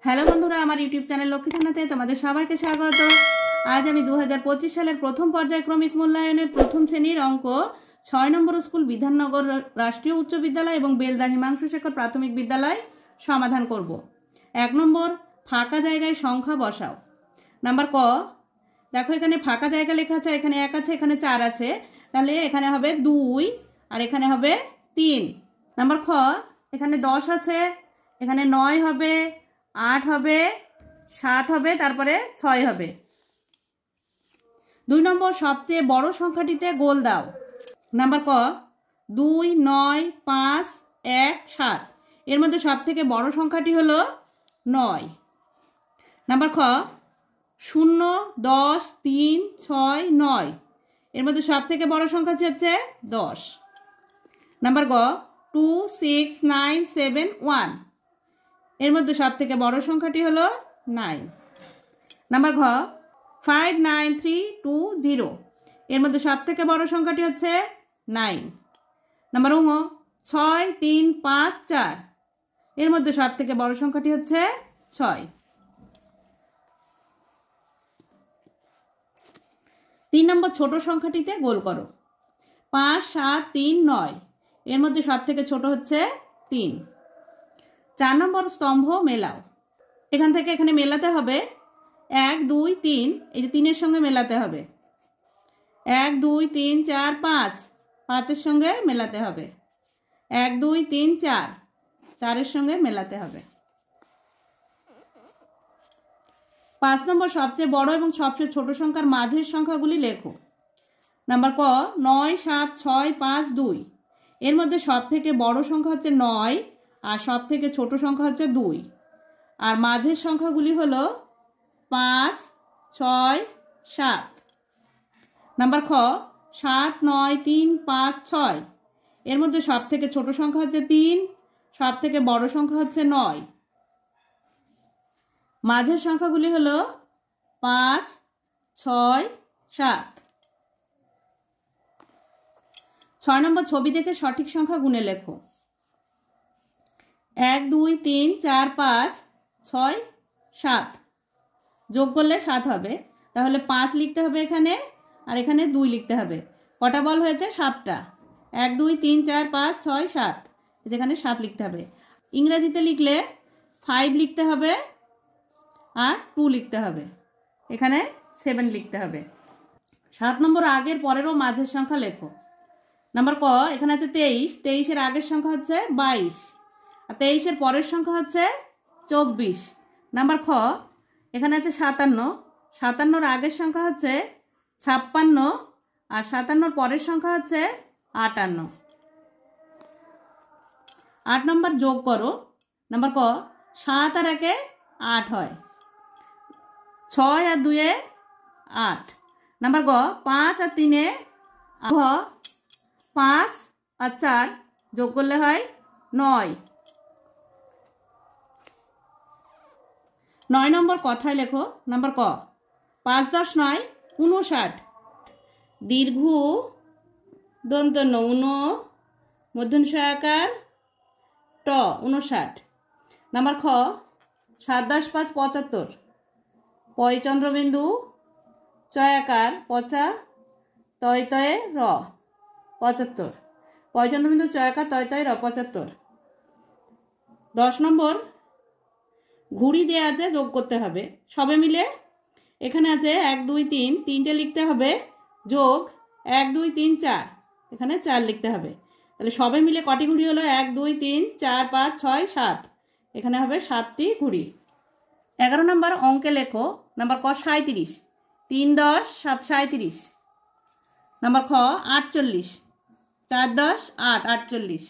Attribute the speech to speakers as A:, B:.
A: Hello বন্ধুরা, আমার YouTube channel Lakshmi থানাতে তোমাদের সবাইকে স্বাগত। আজ আমি 2025 সালের প্রথম পর্যায়ক্রমিক মূল্যায়নের প্রথম শ্রেণীর অঙ্ক 6 নম্বর স্কুল বিধাননগর রাষ্ট্রীয় উচ্চ বিদ্যালয় এবং বেলদা হিমাংশু শেখর প্রাথমিক বিদ্যালয় সমাধান করব। 1 নম্বর, ফাঁকা জায়গায় সংখ্যা বসাও। নাম্বার ক, দেখো এখানে ফাঁকা জায়গা লেখা আছে, এখানে 1 আছে, এখানে 4 আছে, তাহলে এখানে হবে 2 আর এখানে হবে 3। নাম্বার খ, এখানে 10 আছে, এখানে 9 হবে, 8 হবে, 7 হবে, তারপরে 6 হবে। 2 নম্বর, সবচেয়ে বড় সংখ্যাটিতে গোল দাও। নাম্বার ক, 2, 9, 5, 1, 7। এর মধ্যে সব থেকে বড় সংখ্যাটি হলো 9। নাম্বার খ, 0, 10, 3, 6, 9। এর মধ্যে সব থেকে বড় সংখ্যাটি হচ্ছে 10। নাম্বার গ, 2, 6, 9, 7, 1। এর মধ্যে সব থেকে বড় সংখ্যাটি হলো 9। নাম্বার ঘ, 5, 9, 3, 2, 0। এর মধ্যে সব থেকে বড় সংখ্যাটি হচ্ছে 9। নাম্বার ঙ, 6, 3, 5, 4। এর মধ্যে সব থেকে বড় সংখ্যাটি হচ্ছে 6। 3 নম্বর, ছোট সংখ্যাটিতে গোল করো। 5, 7, 3, 9। এর মধ্যে সব থেকে ছোট হচ্ছে 3। 4 নম্বর, স্তম্ভ মেলাও। এখান থেকে এখানে মেলাতে হবে 1, 2, 3। এই যে 3-এর সঙ্গে মেলাতে হবে। 1, 2, 3, 4, 5। 5-এর সঙ্গে মেলাতে হবে। 1, 2, 3, 4। 4-এর সঙ্গে মেলাতে হবে। 5 নম্বর, সবচেয়ে বড় এবং সবচেয়ে ছোট সংখ্যার মাঝের সংখ্যাগুলি লেখো। নাম্বার ক, 9, 7, 6, 5, 2। এর মধ্যে সব থেকে বড় সংখ্যা হচ্ছে 9 আর সব থেকে ছোট সংখ্যা হচ্ছে 2। আর মাঝের সংখ্যাগুলি হলো 5, 6, 7। নাম্বার খ, 7, 9, 3, 5, 6। এর মধ্যে সব থেকে ছোট সংখ্যা হচ্ছে 3, সব থেকে বড় সংখ্যা হচ্ছে 9। মাঝের সংখ্যাগুলি হলো 5, 6, 7। 6 নম্বর, ছবি দেখে সঠিক সংখ্যা গুণে লেখো। 1, 2, 3, 4, 5, 6, 7। যোগ করলে 7 হবে, তাহলে 5 লিখতে হবে এখানে, আর এখানে 2 লিখতে হবে। কটা বল হয়েছে? 7টা। 1, 2, 3, 4, 5, 6, 7। যেখানে 7 লিখতে হবে। ইংরেজিতে লিখলে 5 লিখতে হবে আর 2 লিখতে হবে। এখানে 7 লিখতে হবে। 7 নম্বর, আগের পরের ও মাঝের সংখ্যা লেখো। নাম্বার ক, এখানে আছে 23। 23-এর আগের সংখ্যা হচ্ছে 22 আর 23-এর পরের সংখ্যা হচ্ছে 24। নাম্বার খ, এখানে আছে 57। 57-র আগের সংখ্যা হচ্ছে 56 আর 57-র পরের সংখ্যা হচ্ছে 58। 8 নম্বর, যোগ করো। নাম্বার ক, 7 আর 1-এ 8 হয়। 6 আর 2-এ 8। নাম্বার গ, 5 আর 3-এ 5 আর 4 যোগ করলে হয় 9। 9 নম্বর, কথায় লেখো। নাম্বার ক, 5, 10, 9, 59। দীর্ঘ দন্ত ন, মধ্যনষাকার ট, 59। নাম্বার খ, 7, 10, 5, 75। পয় চন্দ্রবিন্দু চয়াকার পচা তয় তয়ে র, 75। পয় চন্দ্রবিন্দু চয়াকার তয় তয়ে র, 75। 10 নম্বর, ঘুড়ি দেওয়া আছে, যোগ করতে হবে। সবে মিলে এখানে আছে 1, 2, 3। 3টে লিখতে হবে, যোগ 1, 2, 3, 4। এখানে 4 লিখতে হবে। তাহলে সবে মিলে কটি ঘুড়ি হলো? 1, 2, 3, 4, 5, 6, 7। এখানে হবে 7টি ঘুড়ি। 11 নম্বর, অঙ্কে লেখো। নাম্বার ক, 37। 3, 10, 7, 37। নাম্বার খ, 48। 4, 10, 8, 48।